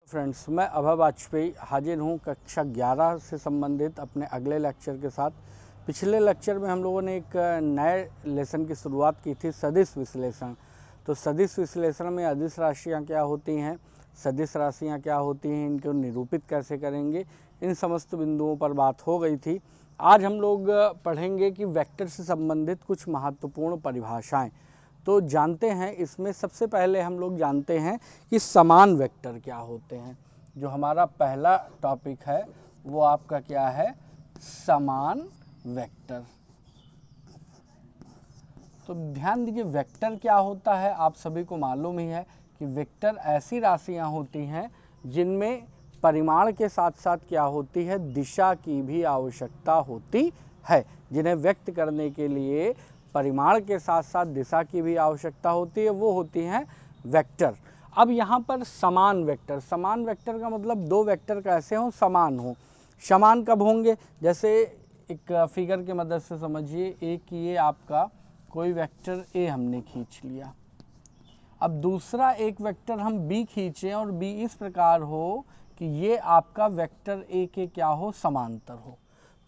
Friends, मैं अभय वाजपेयी हाजिर हूँ कक्षा 11 से संबंधित अपने अगले लेक्चर के साथ। पिछले लेक्चर में हम लोगों ने एक नए लेसन की शुरुआत की थी, सदिश विश्लेषण। तो सदिश विश्लेषण में अदिश राशियाँ क्या होती हैं, सदिश राशियाँ क्या होती हैं, इनको निरूपित कैसे करेंगे, इन समस्त बिंदुओं पर बात हो गई थी। आज हम लोग पढ़ेंगे कि वेक्टर से संबंधित कुछ महत्वपूर्ण परिभाषाएँ। तो जानते हैं, इसमें सबसे पहले हम लोग जानते हैं कि समान वेक्टर क्या होते हैं। जो हमारा पहला टॉपिक है वो आपका क्या है, समान वेक्टर। तो ध्यान दीजिए, वेक्टर क्या होता है आप सभी को मालूम ही है कि वेक्टर ऐसी राशियां होती हैं जिनमें परिमाण के साथ साथ क्या होती है, दिशा की भी आवश्यकता होती है। जिन्हें व्यक्त करने के लिए परिमाण के साथ साथ दिशा की भी आवश्यकता होती है, वो होती हैं वेक्टर। अब यहाँ पर समान वेक्टर, समान वेक्टर का मतलब दो वेक्टर कैसे हों, समान हों। समान कब होंगे, जैसे एक फिगर की मदद से समझिए। एक ये आपका कोई वेक्टर ए हमने खींच लिया, अब दूसरा एक वेक्टर हम बी खींचें और बी इस प्रकार हो कि ये आपका वेक्टर ए के क्या हो, समांतर हो।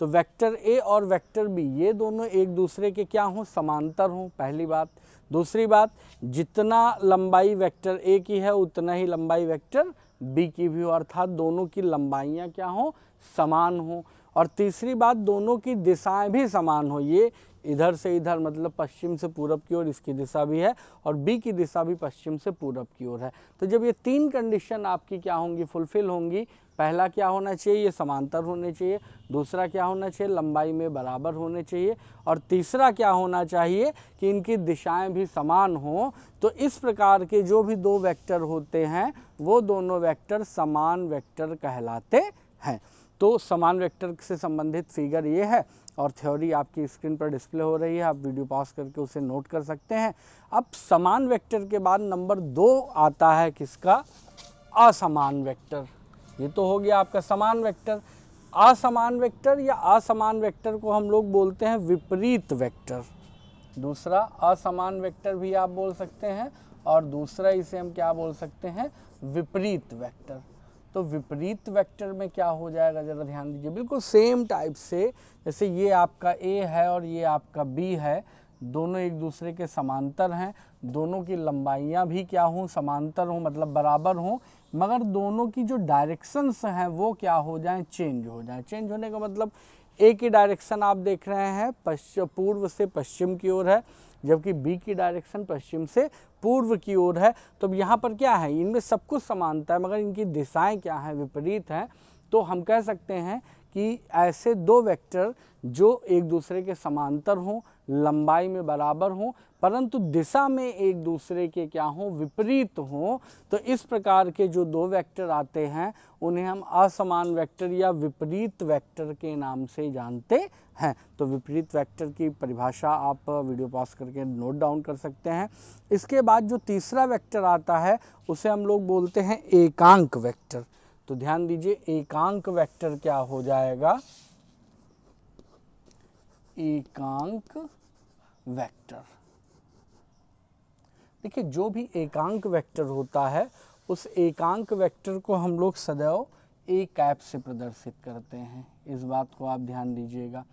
तो वेक्टर ए और वेक्टर बी ये दोनों एक दूसरे के क्या हों, समांतर हों, पहली बात। दूसरी बात, जितना लंबाई वेक्टर ए की है उतना ही लंबाई वेक्टर बी की भी हो, अर्थात दोनों की लंबाइयाँ क्या हों, समान हों। और तीसरी बात, दोनों की दिशाएं भी समान हो। ये इधर से इधर मतलब पश्चिम से पूरब की ओर इसकी दिशा भी है और बी की दिशा भी पश्चिम से पूरब की ओर है। तो जब ये तीन कंडीशन आपकी क्या होंगी, फुलफिल होंगी, पहला क्या होना चाहिए, ये समांतर होने चाहिए। दूसरा क्या होना चाहिए, लंबाई में बराबर होने चाहिए। और तीसरा क्या होना चाहिए कि इनकी दिशाएं भी समान हों। तो इस प्रकार के जो भी दो वेक्टर होते हैं वो दोनों वेक्टर समान वेक्टर कहलाते हैं। तो समान वेक्टर से संबंधित फिगर ये है और थ्योरी आपकी स्क्रीन पर डिस्प्ले हो रही है, आप वीडियो पॉज करके उसे नोट कर सकते हैं। अब समान वेक्टर के बाद नंबर 2 आता है किसका, असमान वेक्टर। ये तो हो गया आपका समान वेक्टर। असमान वेक्टर या असमान वेक्टर को हम लोग बोलते हैं विपरीत वेक्टर। दूसरा असमान वेक्टर भी आप बोल सकते हैं और दूसरा इसे हम क्या बोल सकते हैं, विपरीत वेक्टर। तो विपरीत वेक्टर में क्या हो जाएगा, जरा ध्यान दीजिए, बिल्कुल सेम टाइप से जैसे ये आपका ए है और ये आपका बी है, दोनों एक दूसरे के समांतर हैं, दोनों की लंबाइयाँ भी क्या हों, समांतर हों, मतलब बराबर हों, मगर दोनों की जो डायरेक्शंस हैं वो क्या हो जाएं, चेंज हो जाएं। चेंज होने का मतलब ए की डायरेक्शन आप देख रहे हैं पूर्व से पश्चिम की ओर है, जबकि बी की डायरेक्शन पश्चिम से पूर्व की ओर है। तो अब यहाँ पर क्या है, इनमें सब कुछ समानता है मगर इनकी दिशाएं क्या हैं, विपरीत हैं। तो हम कह सकते हैं कि ऐसे दो वेक्टर जो एक दूसरे के समांतर हों, लंबाई में बराबर हों, परंतु दिशा में एक दूसरे के क्या हों, विपरीत हों, तो इस प्रकार के जो दो वेक्टर आते हैं उन्हें हम असमान वेक्टर या विपरीत वेक्टर के नाम से जानते हैं। तो विपरीत वेक्टर की परिभाषा आप वीडियो पॉज करके नोट डाउन कर सकते हैं। इसके बाद जो तीसरा वेक्टर आता है उसे हम लोग बोलते हैं एकांक वेक्टर। तो ध्यान दीजिए, एकांक वेक्टर क्या हो जाएगा, एकांक वेक्टर। देखिए, जो भी एकांक वेक्टर होता है उस एकांक वेक्टर को हम लोग सदैव ए कैप से प्रदर्शित करते हैं, इस बात को आप ध्यान दीजिएगा।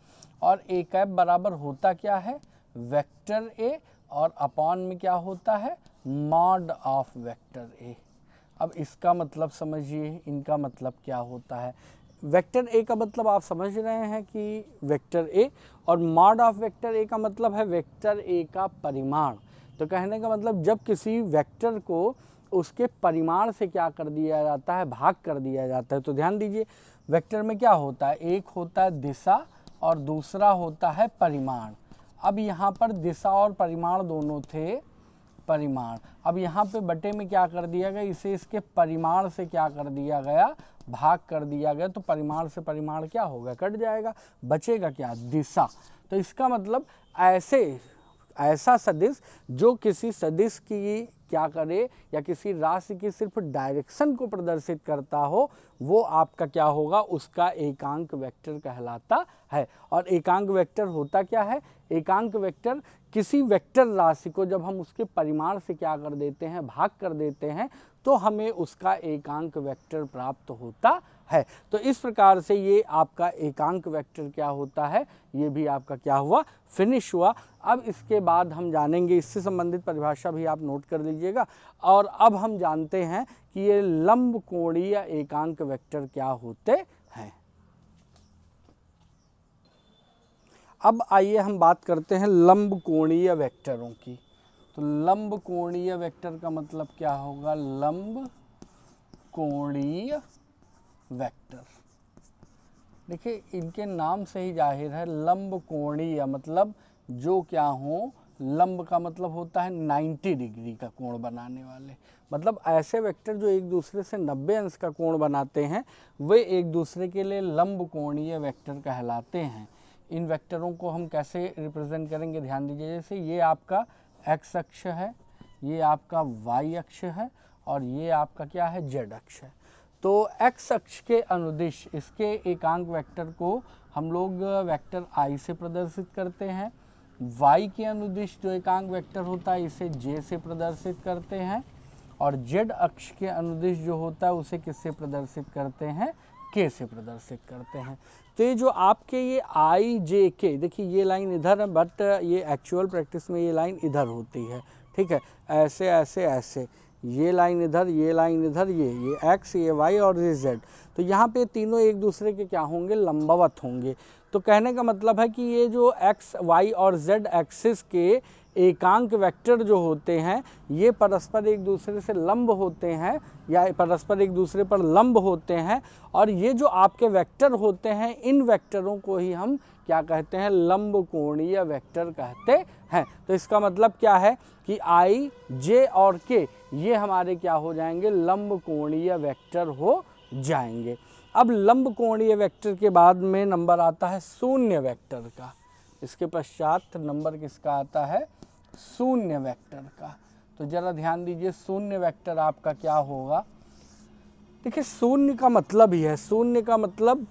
और ए कैप बराबर होता क्या है, वेक्टर ए, और अपॉन में क्या होता है, मॉड ऑफ वेक्टर ए। अब इसका मतलब समझिए, इनका मतलब क्या होता है। वेक्टर ए का मतलब आप समझ रहे हैं कि वेक्टर ए, और मॉड ऑफ वेक्टर ए का मतलब है वेक्टर ए का परिमाण। तो कहने का मतलब जब किसी वेक्टर को उसके परिमाण से क्या कर दिया जाता है, भाग कर दिया जाता है। तो ध्यान दीजिए, वेक्टर में क्या होता है, एक होता है दिशा और दूसरा होता है परिमाण। अब यहाँ पर दिशा और परिमाण दोनों थे, परिमाण। अब यहाँ पे बटे में क्या कर दिया गया, इसे इसके परिमाण से क्या कर दिया गया, भाग कर दिया गया। तो परिमाण से परिमाण क्या होगा, कट जाएगा, बचेगा क्या, दिशा। तो इसका मतलब ऐसा सदिश जो किसी सदिश की क्या करे या किसी राशि की सिर्फ डायरेक्शन को प्रदर्शित करता हो, वो आपका क्या होगा, उसका एकांक वेक्टर कहलाता है। और एकांक वेक्टर होता क्या है, एकांक वेक्टर किसी वेक्टर राशि को जब हम उसके परिमाण से क्या कर देते हैं, भाग कर देते हैं, तो हमें उसका एकांक वेक्टर प्राप्त होता है। तो इस प्रकार से ये आपका एकांक वेक्टर क्या होता है, ये भी आपका क्या हुआ, फिनिश हुआ। अब इसके बाद हम जानेंगे, इससे संबंधित परिभाषा भी आप नोट कर लीजिएगा। और अब हम जानते हैं कि ये लंब कोणीय एकांक वेक्टर क्या होते हैं। अब आइए हम बात करते हैं लंब कोणीय वेक्टरों की। तो लंब कोणीय वेक्टर का मतलब क्या होगा, लंब कोणीय वेक्टर। देखिए इनके नाम से ही जाहिर है, लंब कोणीय मतलब जो क्या हो, लंब का मतलब होता है 90 डिग्री का कोण बनाने वाले, मतलब ऐसे वेक्टर जो एक दूसरे से 90 अंश का कोण बनाते हैं, वे एक दूसरे के लिए लंब कोणीय वेक्टर कहलाते हैं। इन वेक्टरों को हम कैसे रिप्रेजेंट करेंगे, ध्यान दीजिए। जैसे ये आपका एक्स अक्ष है, ये आपका वाई अक्ष है, और ये आपका क्या है, जेड अक्ष है। तो एक्स अक्ष के अनुदिश इसके एकांक वेक्टर को हम लोग वेक्टर आई से प्रदर्शित करते हैं। वाई के अनुदिश जो एकांक वेक्टर होता है इसे जे से प्रदर्शित करते हैं, और जेड अक्ष के अनुदिश जो होता है उसे किससे प्रदर्शित करते हैं, के से प्रदर्शित करते हैं। तो ये जो आपके ये आई जे के, देखिए ये लाइन इधर है, बट ये एक्चुअल प्रैक्टिस में ये लाइन इधर होती है, ठीक है, ऐसे ऐसे ऐसे, ये लाइन इधर, ये लाइन इधर, ये एक्स, ये वाई और ये जेड। तो यहाँ पे तीनों एक दूसरे के क्या होंगे, लंबवत होंगे। तो कहने का मतलब है कि ये जो एक्स वाई और जेड एक्सिस के एकांक वेक्टर जो होते हैं, ये परस्पर एक दूसरे से लंब होते हैं, या परस्पर एक दूसरे पर लंब होते हैं। और ये जो आपके वेक्टर होते हैं, इन वेक्टरों को ही हम क्या कहते हैं, लंब कोणीय वेक्टर कहते हैं। तो इसका मतलब क्या है कि आई जे और के ये हमारे क्या हो जाएंगे, लंब कोणीय वेक्टर हो जाएंगे। अब लंब कोणीय वेक्टर के बाद में नंबर आता है शून्य वेक्टर का। इसके पश्चात नंबर किसका आता है, शून्य वेक्टर का। तो जरा ध्यान दीजिए, शून्य वेक्टर आपका क्या होगा। देखिए शून्य का मतलब ही है, शून्य का मतलब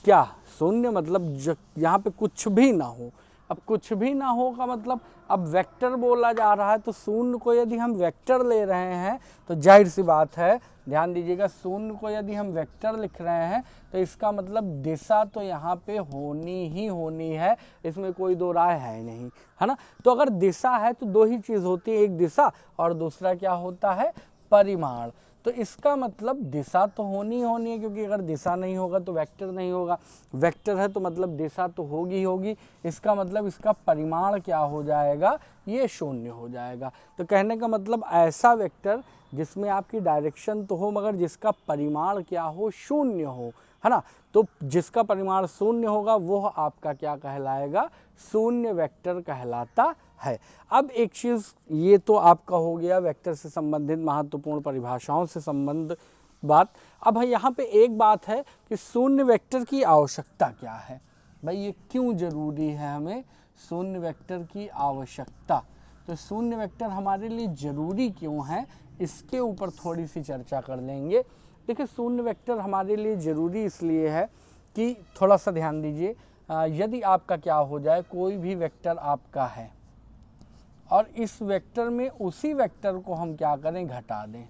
क्या, शून्य मतलब यहाँ पे कुछ भी ना हो। अब कुछ भी ना हो का मतलब, अब वेक्टर बोला जा रहा है, तो शून्य को यदि हम वेक्टर ले रहे हैं तो जाहिर सी बात है, ध्यान दीजिएगा, शून्य को यदि हम वेक्टर लिख रहे हैं तो इसका मतलब दिशा तो यहाँ पे होनी ही होनी है, इसमें कोई दो राय है नहीं, है ना। तो अगर दिशा है तो दो ही चीज़ होती है, एक दिशा और दूसरा क्या होता है, परिमाण। तो इसका मतलब दिशा तो होनी ही होनी है, क्योंकि अगर दिशा नहीं होगा तो वेक्टर नहीं होगा, वेक्टर है तो मतलब दिशा तो होगी ही होगी। इसका मतलब इसका परिमाण क्या हो जाएगा, ये शून्य हो जाएगा। तो कहने का मतलब ऐसा वेक्टर जिसमें आपकी डायरेक्शन तो हो मगर जिसका परिमाण क्या हो, शून्य हो, है ना। तो जिसका परिमाण शून्य होगा वो आपका क्या कहलाएगा, शून्य वेक्टर कहलाता है। अब एक चीज़, ये तो आपका हो गया वेक्टर से संबंधित महत्वपूर्ण परिभाषाओं से संबंध बात। अब यहाँ पे एक बात है कि शून्य वेक्टर की आवश्यकता क्या है, भाई ये क्यों जरूरी है हमें शून्य वेक्टर की आवश्यकता। तो शून्य वेक्टर हमारे लिए जरूरी क्यों है, इसके ऊपर थोड़ी सी चर्चा कर लेंगे। देखिए शून्य वेक्टर हमारे लिए जरूरी इसलिए है कि थोड़ा सा ध्यान दीजिए, यदि आपका क्या हो जाए, कोई भी वेक्टर आपका है और इस वेक्टर में उसी वेक्टर को हम क्या करें, घटा दें।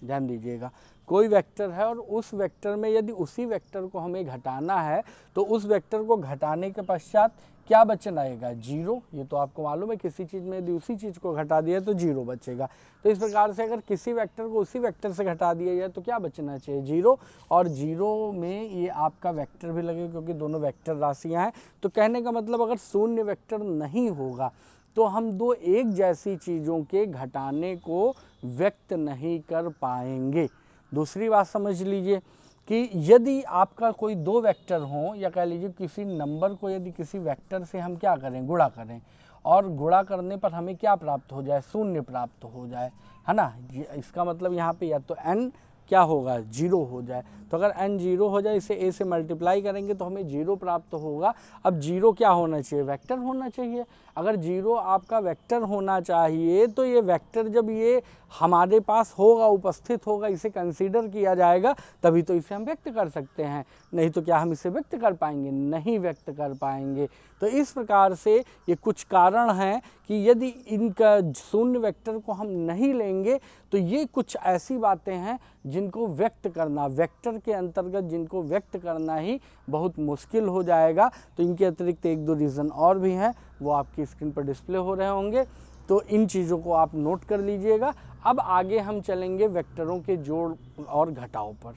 ध्यान दीजिएगा, कोई वेक्टर है और उस वेक्टर में यदि उसी वेक्टर को हमें घटाना है तो उस वेक्टर को घटाने के पश्चात क्या बचना आएगा, जीरो। ये तो आपको मालूम है, किसी चीज़ में यदि उसी चीज़ को घटा दिया तो जीरो बचेगा। तो इस प्रकार से अगर किसी वेक्टर को उसी वेक्टर से घटा दिया जाए तो क्या बचना चाहिए, जीरो। और जीरो में ये आपका वेक्टर भी लगेगा क्योंकि दोनों वेक्टर राशियाँ हैं। तो कहने का मतलब अगर शून्य वेक्टर नहीं होगा तो हम दो एक जैसी चीज़ों के घटाने को व्यक्त नहीं कर पाएंगे। दूसरी बात समझ लीजिए कि यदि आपका कोई दो वेक्टर हो, या कह लीजिए किसी नंबर को यदि किसी वेक्टर से हम क्या करें, गुणा करें, और गुणा करने पर हमें क्या प्राप्त हो जाए, शून्य प्राप्त हो जाए, है ना। इसका मतलब यहाँ पे या तो n क्या होगा, जीरो हो जाए। तो अगर n जीरो हो जाए, इसे a से मल्टीप्लाई करेंगे तो हमें जीरो प्राप्त होगा। अब जीरो क्या होना चाहिए, वेक्टर होना चाहिए। अगर जीरो आपका वेक्टर होना चाहिए तो ये वेक्टर जब ये हमारे पास होगा, उपस्थित होगा, इसे कंसीडर किया जाएगा, तभी तो इसे हम व्यक्त कर सकते हैं। नहीं तो क्या हम इसे व्यक्त कर पाएंगे? नहीं व्यक्त कर पाएंगे। तो इस प्रकार से ये कुछ कारण हैं कि यदि इनका शून्य वेक्टर को हम नहीं लेंगे तो ये कुछ ऐसी बातें हैं जिनको व्यक्त करना, वेक्टर के अंतर्गत जिनको व्यक्त करना ही बहुत मुश्किल हो जाएगा। तो इनके अतिरिक्त एक दो रीज़न और भी हैं, वो आपकी स्क्रीन पर डिस्प्ले हो रहे होंगे, तो इन चीज़ों को आप नोट कर लीजिएगा। अब आगे हम चलेंगे वेक्टरों के जोड़ और घटाव पर।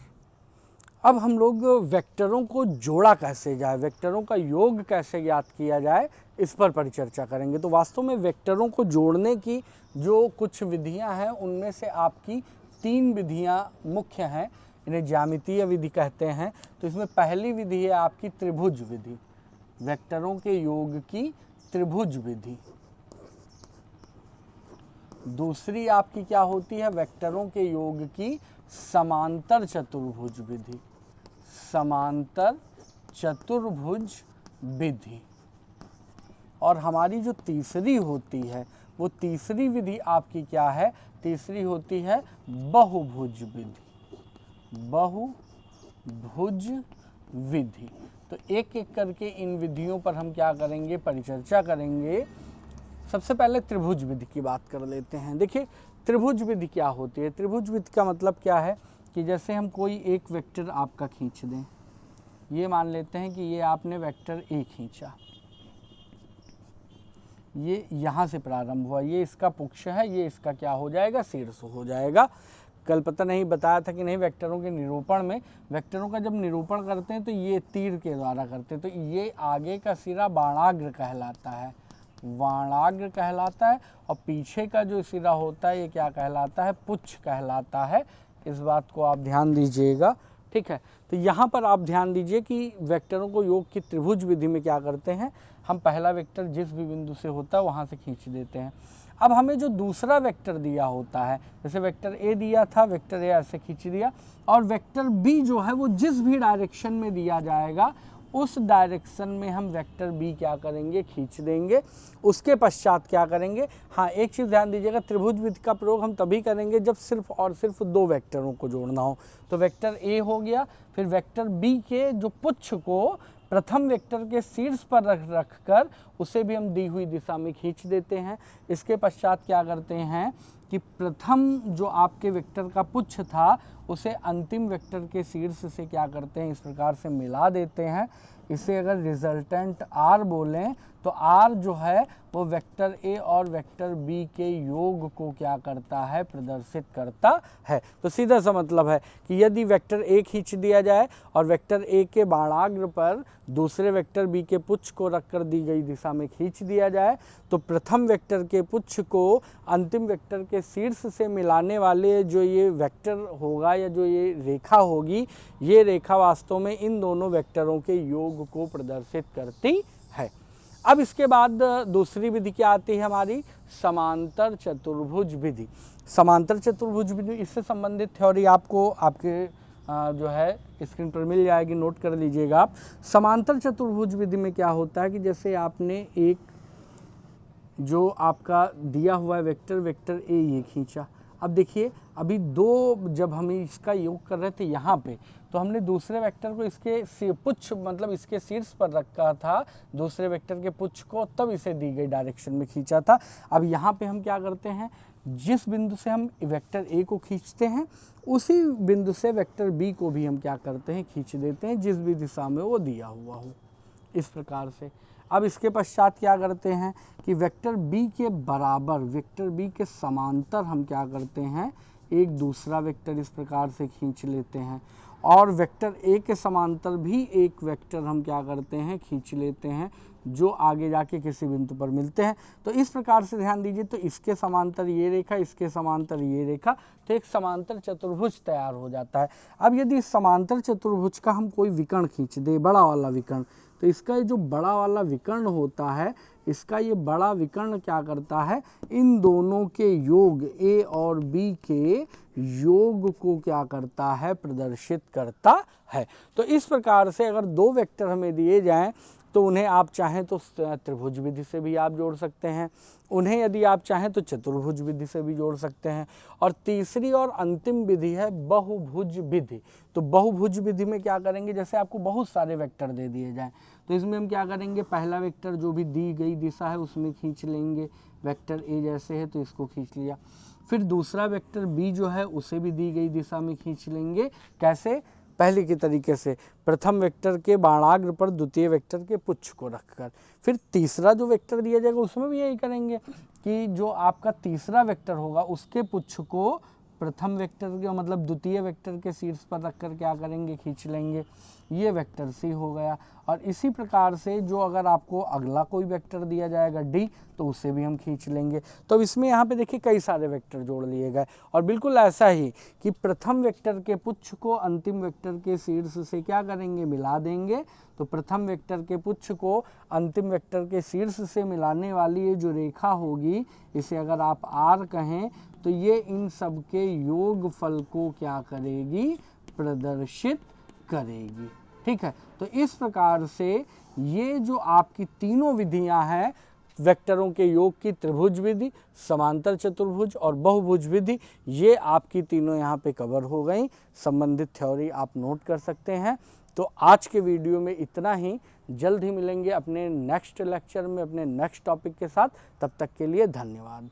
अब हम लोग वेक्टरों को जोड़ा कैसे जाए, वेक्टरों का योग कैसे ज्ञात किया जाए, इस पर परिचर्चा करेंगे। तो वास्तव में वेक्टरों को जोड़ने की जो कुछ विधियां हैं उनमें से आपकी 3 विधियां मुख्य हैं, इन्हें ज्यामितीय विधि कहते हैं। तो इसमें पहली विधि है आपकी त्रिभुज विधि, वेक्टरों के योग की त्रिभुज विधि। दूसरी आपकी क्या होती है? वेक्टरों के योग की समांतर चतुर्भुज विधि, समांतर चतुर्भुज विधि। और हमारी जो तीसरी होती है वो तीसरी विधि आपकी क्या है? तीसरी होती है बहुभुज विधि, बहुभुज विधि। तो एक एक करके इन विधियों पर हम क्या करेंगे? परिचर्चा करेंगे। सबसे पहले त्रिभुज विधि की बात कर लेते हैं। देखिए त्रिभुज विधि क्या होती है? त्रिभुज विधि का मतलब क्या है कि जैसे हम कोई एक वेक्टर आपका खींच दें, ये मान लेते हैं कि ये आपने वेक्टर ए खींचा, ये यहाँ से प्रारंभ हुआ, ये इसका पुक्ष है, ये इसका क्या हो जाएगा? शीर्ष हो जाएगा। कल पता नहीं बताया था कि नहीं, वेक्टरों के निरूपण में, वेक्टरों का जब निरूपण करते हैं तो ये तीर के द्वारा करते हैं, तो ये आगे का सिरा बाणाग्र कहलाता है, बाणाग्र कहलाता है, और पीछे का जो सिरा होता है ये क्या कहलाता है? पुच्छ कहलाता है। इस बात को आप ध्यान दीजिएगा, ठीक है। तो यहाँ पर आप ध्यान दीजिए कि वेक्टरों को योग की त्रिभुज विधि में क्या करते हैं, हम पहला वेक्टर जिस भी बिंदु से होता है वहाँ से खींच देते हैं। अब हमें जो दूसरा वेक्टर दिया होता है, जैसे वेक्टर ए दिया था, वेक्टर ए ऐसे खींच दिया, और वेक्टर बी जो है वो जिस भी डायरेक्शन में दिया जाएगा उस डायरेक्शन में हम वेक्टर बी क्या करेंगे? खींच देंगे। उसके पश्चात क्या करेंगे? हाँ, एक चीज़ ध्यान दीजिएगा, त्रिभुज विधि का प्रयोग हम तभी करेंगे जब सिर्फ और सिर्फ 2 वेक्टरों को जोड़ना हो। तो वेक्टर ए हो गया, फिर वेक्टर बी के जो पुच्छ को प्रथम वेक्टर के शीर्ष पर रख कर उसे भी हम दी हुई दिशा में खींच देते हैं। इसके पश्चात क्या करते हैं कि प्रथम जो आपके वेक्टर का पुच्छ था उसे अंतिम वेक्टर के शीर्ष से क्या करते हैं? इस प्रकार से मिला देते हैं। इसे अगर रिजल्टेंट आर बोलें तो आर जो है वो वेक्टर ए और वेक्टर बी के योग को क्या करता है? प्रदर्शित करता है। तो सीधा सा मतलब है कि यदि वेक्टर ए खींच दिया जाए और वेक्टर ए के बाणाग्र पर दूसरे वेक्टर बी के पुच्छ को रखकर दी गई दिशा में खींच दिया जाए तो प्रथम वेक्टर के पुच्छ को अंतिम वेक्टर के शीर्ष से मिलाने वाले जो ये वेक्टर होगा या जो ये रेखा होगी, ये रेखा वास्तव में इन दोनों वेक्टरों के योग को प्रदर्शित करती है। अब इसके बाद दूसरी विधि क्या आती है हमारी? समांतर चतुर्भुज विधि। समांतर चतुर्भुज विधि, इससे संबंधित थ्योरी आपको आपके जो है स्क्रीन पर मिल जाएगी, नोट कर लीजिएगा आप। समांतर चतुर्भुज विधि में क्या होता है कि जैसे आपने एक जो आपका दिया हुआ वेक्टर, वेक्टर ए ये खींचा, अब देखिए अभी 2 जब हम इसका योग कर रहे थे यहाँ पे, तो हमने दूसरे वेक्टर को इसके पुच्छ मतलब इसके शीर्ष पर रखा था, दूसरे वेक्टर के पुच्छ को, तब इसे दी गई डायरेक्शन में खींचा था। अब यहाँ पे हम क्या करते हैं, जिस बिंदु से हम वेक्टर ए को खींचते हैं उसी बिंदु से वेक्टर बी को भी हम क्या करते हैं? खींच देते हैं, जिस भी दिशा में वो दिया हुआ हो, इस प्रकार से। अब इसके पश्चात क्या करते हैं कि वेक्टर बी के बराबर, वेक्टर बी के समांतर हम क्या करते हैं? एक दूसरा वेक्टर इस प्रकार से खींच लेते हैं, और वेक्टर ए के समांतर भी एक वेक्टर हम क्या करते हैं? खींच लेते हैं, जो आगे जाके किसी बिंदु पर मिलते हैं। तो इस प्रकार से ध्यान दीजिए, तो इसके समांतर ये रेखा, इसके समांतर ये रेखा, तो एक समांतर चतुर्भुज तैयार हो जाता है। अब यदि इस समांतर चतुर्भुज का हम कोई विकर्ण खींच दे, बड़ा वाला विकर्ण, तो इसका जो बड़ा वाला विकर्ण होता है, इसका ये बड़ा विकर्ण क्या करता है? इन दोनों के योग, ए और बी के योग को क्या करता है? प्रदर्शित करता है। तो इस प्रकार से अगर 2 वेक्टर हमें दिए जाएं तो उन्हें आप चाहें तो त्रिभुज विधि से भी आप जोड़ सकते हैं, उन्हें यदि आप चाहें तो चतुर्भुज विधि से भी जोड़ सकते हैं। और तीसरी और अंतिम विधि है बहुभुज विधि। तो बहुभुज विधि में क्या करेंगे, जैसे आपको बहुत सारे वेक्टर दे दिए जाएं तो इसमें हम क्या करेंगे, पहला वेक्टर जो भी दी गई दिशा है उसमें खींच लेंगे, वेक्टर ए जैसे है तो इसको खींच लिया। फिर दूसरा वेक्टर बी जो है उसे भी दी गई दिशा में खींच लेंगे। कैसे, पहले के तरीके से, प्रथम वेक्टर के बाणाग्र पर द्वितीय वेक्टर के पुच्छ को रखकर। फिर तीसरा जो वेक्टर दिया जाएगा उसमें भी यही करेंगे कि जो आपका तीसरा वेक्टर होगा उसके पुच्छ को प्रथम वेक्टर के मतलब द्वितीय वेक्टर के शीर्ष पर रखकर क्या करेंगे, खींच लेंगे। ये वेक्टर सी हो गया। और इसी प्रकार से जो अगर आपको अगला कोई वेक्टर दिया जाएगा डी तो उसे भी हम खींच लेंगे। तो इसमें यहाँ पे देखिए कई सारे वेक्टर जोड़ लिए गए। और बिल्कुल ऐसा ही कि प्रथम वेक्टर के पुच्छ को अंतिम वेक्टर के शीर्ष से क्या करेंगे, मिला देंगे। तो प्रथम वेक्टर के पुच्छ को अंतिम वेक्टर के शीर्ष से मिलाने वाली ये जो रेखा होगी, इसे अगर आप आर कहें, तो ये इन सब के योगफल को क्या करेगी, प्रदर्शित करेगी। ठीक है, तो इस प्रकार से ये जो आपकी तीनों विधियां हैं वेक्टरों के योग की, त्रिभुज विधि, समांतर चतुर्भुज और बहुभुज विधि, ये आपकी तीनों यहाँ पे कवर हो गई। संबंधित थ्योरी आप नोट कर सकते हैं। तो आज के वीडियो में इतना ही। जल्द ही मिलेंगे अपने नेक्स्ट लेक्चर में अपने नेक्स्ट टॉपिक के साथ। तब तक के लिए धन्यवाद।